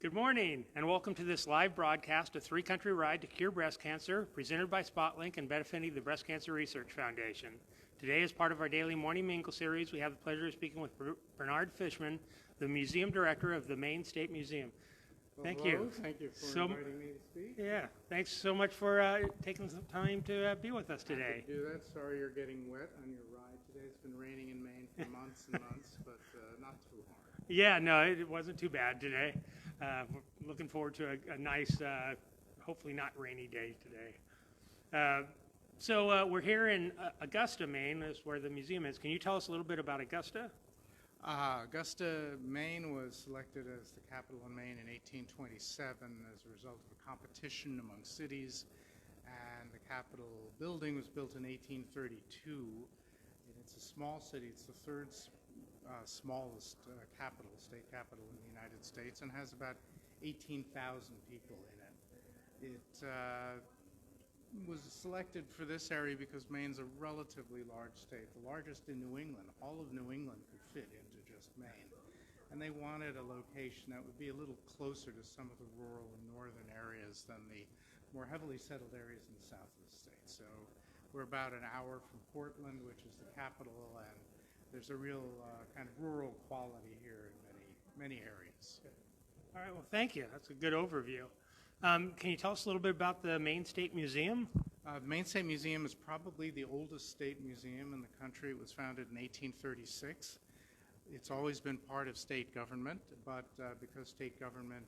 Good morning, and welcome to this live broadcast, a three-country ride to cure breast cancer, presented by SpotLink and benefiting the Breast Cancer Research Foundation. Today, as part of our daily Morning Mingle series, we have the pleasure of speaking with Bernard Fishman, the Museum Director of the Maine State Museum. Well, Thank hello. you. Thank you for inviting me to speak. Yeah, thanks so much for taking some time to be with us today. I could do that. Sorry you're getting wet on your ride today. It's been raining in Maine for months and months, but not too hard. Yeah, no, it wasn't too bad today. We're looking forward to a nice, hopefully not rainy day today. So we're here in Agusta, Maine. That's where the museum is. Can you tell us a little bit about Agusta? Augusta, Maine was selected as the capital in Maine in 1827 as a result of a competition among cities, and the Capitol building was built in 1832. And it's a small city. It's the third smallest state capital in the United States, and has about 18,000 people in it. It was selected for this area because Maine's a relatively large state, the largest in New England. All of New England could fit into just Maine. And they wanted a location that would be a little closer to some of the rural and northern areas than the more heavily settled areas in the south of the state. So we're about an hour from Portland, which is the capital, and there's a real kind of rural quality here in many areas. All right, well, thank you. That's a good overview. Can you tell us a little bit about the Maine State Museum? The Maine State Museum is probably the oldest state museum in the country. It was founded in 1836. It's always been part of state government, but because state government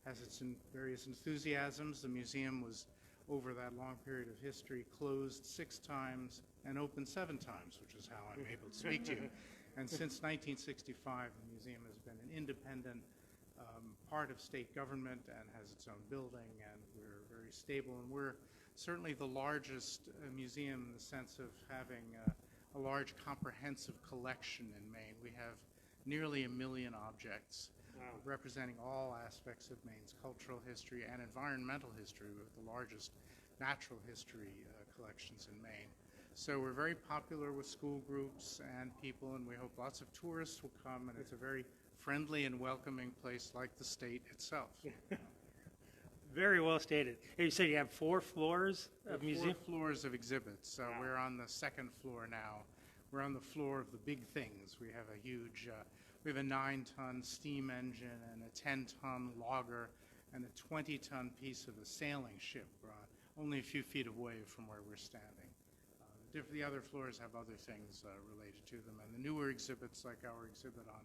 has its various enthusiasms, the museum was, over that long period of history, closed 6 times and opened 7 times, which is how I'm able to speak to you. And since 1965, the museum has been an independent part of state government and has its own building, and we're very stable. And we're certainly the largest museum in the sense of having a large comprehensive collection in Maine. We have nearly 1 million objects representing all aspects of Maine's cultural history and environmental history. We have the largest natural history collections in Maine. So we're very popular with school groups and people, and we hope lots of tourists will come, and it's a very friendly and welcoming place like the state itself. Very well stated. You said you have 4 floors of museum? 4 floors of exhibits. So we're on the 2nd floor now. We're on the floor of the big things. We have a huge, we have a 9-ton steam engine and a 10-ton logger and a 20-ton piece of a sailing ship, only a few feet away from where we're standing. The other floors have other things related to them, and the newer exhibits, like our exhibit on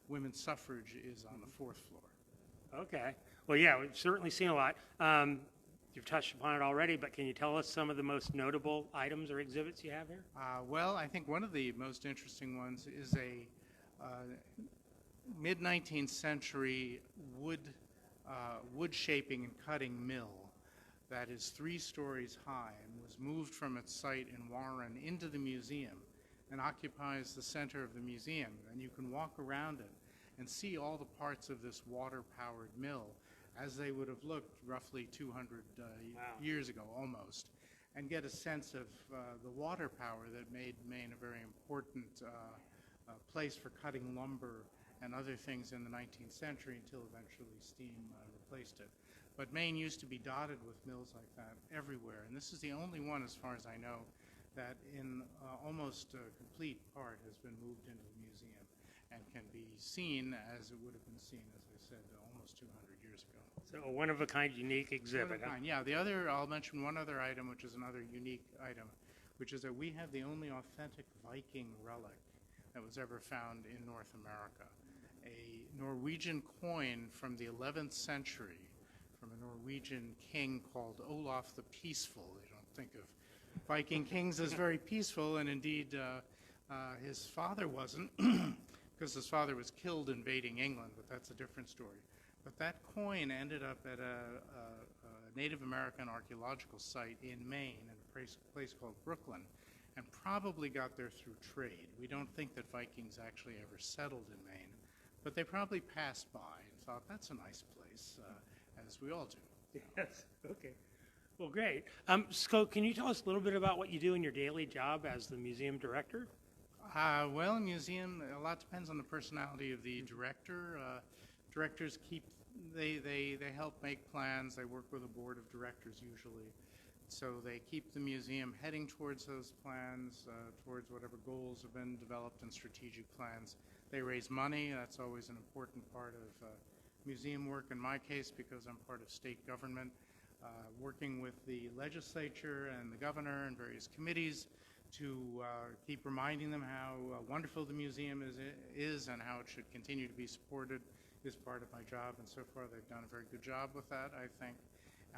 women's suffrage, is on the 4th floor. Okay. Well, yeah, we've certainly seen a lot. You've touched upon it already, but can you tell us some of the most notable items or exhibits you have here? Well, I think one of the most interesting ones is a mid-19th century wood shaping and cutting mill that is 3 stories high and was moved from its site in Warren into the museum and occupies the center of the museum. And you can walk around it and see all the parts of this water-powered mill as they would have looked roughly 200 years ago, almost, and get a sense of the water power that made Maine a very important place for cutting lumber and other things in the 19th century until eventually steam replaced it. But Maine used to be dotted with mills like that everywhere, and this is the only one, as far as I know, that in almost a complete part has been moved into the museum and can be seen as it would have been seen, as I said, almost 200 years ago. So a one-of-a-kind unique exhibit. Yeah, I'll mention one other item, which is another unique item, which is that we have the only authentic Viking relic that was ever found in North America. A Norwegian coin from the 11th century from a Norwegian king called Olaf the Peaceful. They don't think of Viking kings as very peaceful, and indeed his father wasn't, because his father was killed invading England, but that's a different story. But that coin ended up at a Native American archaeological site in Maine, in a place called Brooklyn, and probably got there through trade. We don't think that Vikings actually ever settled in Maine, but they probably passed by and thought, that's a nice place, as we all do. Yes, okay. Well, great. So can you tell us a little bit about what you do in your daily job as the museum director? Well, in museum, a lot depends on the personality of the director. Directors keep They help make plans. They work with a board of directors usually. So they keep the museum heading towards those plans, towards whatever goals have been developed in strategic plans. They raise money. That's always an important part of museum work in my case because I'm part of state government, working with the legislature and the governor and various committees to keep reminding them how wonderful the museum is and how it should continue to be supported is part of my job. And so far they've done a very good job with that, I think.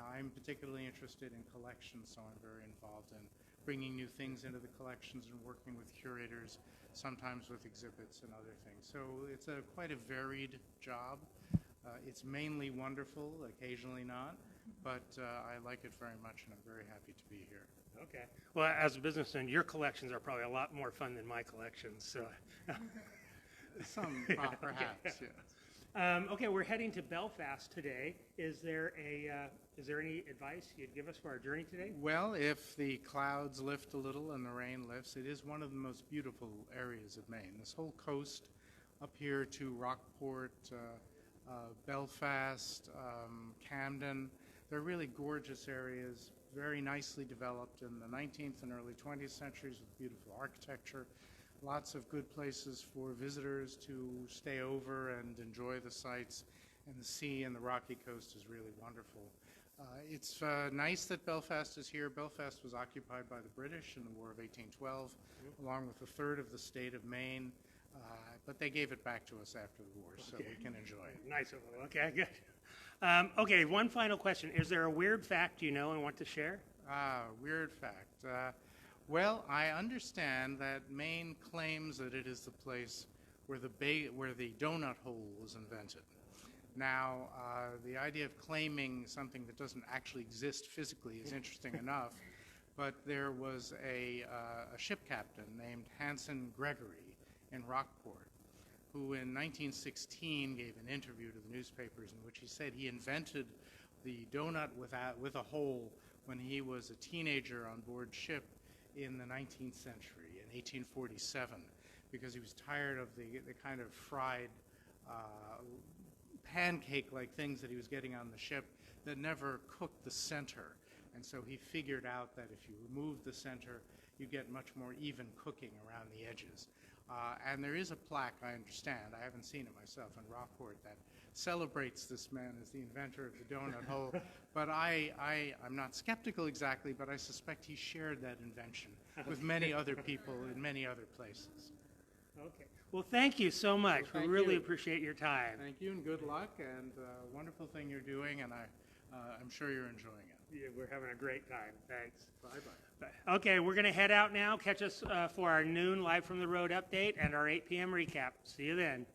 I'm particularly interested in collections, so I'm very involved in bringing new things into the collections and working with curators, sometimes with exhibits and other things. So it's quite a varied job. It's mainly wonderful, occasionally not, but I like it very much and I'm very happy to be here. Okay. Well, as a businessman, your collections are probably a lot more fun than my collections. So. Some, perhaps, yes. Okay, we're heading to Belfast today. Is there any advice you'd give us for our journey today? Well, if the clouds lift a little and the rain lifts, it is one of the most beautiful areas of Maine. This whole coast up here to Rockport, Belfast, Camden, they're really gorgeous areas, very nicely developed in the 19th and early 20th centuries with beautiful architecture. Lots of good places for visitors to stay over and enjoy the sights, and the sea and the Rocky Coast is really wonderful. It's nice that Belfast is here. Belfast was occupied by the British in the War of 1812, along with a third of the state of Maine, but they gave it back to us after the war, so we can enjoy it. Nice of them. Okay, good. Okay, one final question. Is there a weird fact you know and want to share? Weird fact. Well, I understand that Maine claims that it is the place where the donut hole was invented. Now, the idea of claiming something that doesn't actually exist physically is interesting enough, but there was a ship captain named Hanson Gregory in Rockport, who in 1916 gave an interview to the newspapers in which he said he invented the donut with a hole when he was a teenager on board ship in the 19th century, in 1847, because he was tired of the kind of fried pancake-like things that he was getting on the ship that never cooked the center. And so he figured out that if you remove the center, you get much more even cooking around the edges. And there is a plaque, I understand, I haven't seen it myself, in Rockport that celebrates this man as the inventor of the donut hole. But I'm not skeptical exactly, but I suspect he shared that invention with many other people in many other places. Okay. Well, thank you so much. Well, we really appreciate your time. Thank you, and good luck, and wonderful thing you're doing, and I'm sure you're enjoying it. Yeah, we're having a great time. Thanks. Bye-bye. Okay, we're going to head out now. Catch us for our noon Live from the Road update and our 8 p.m. recap. See you then.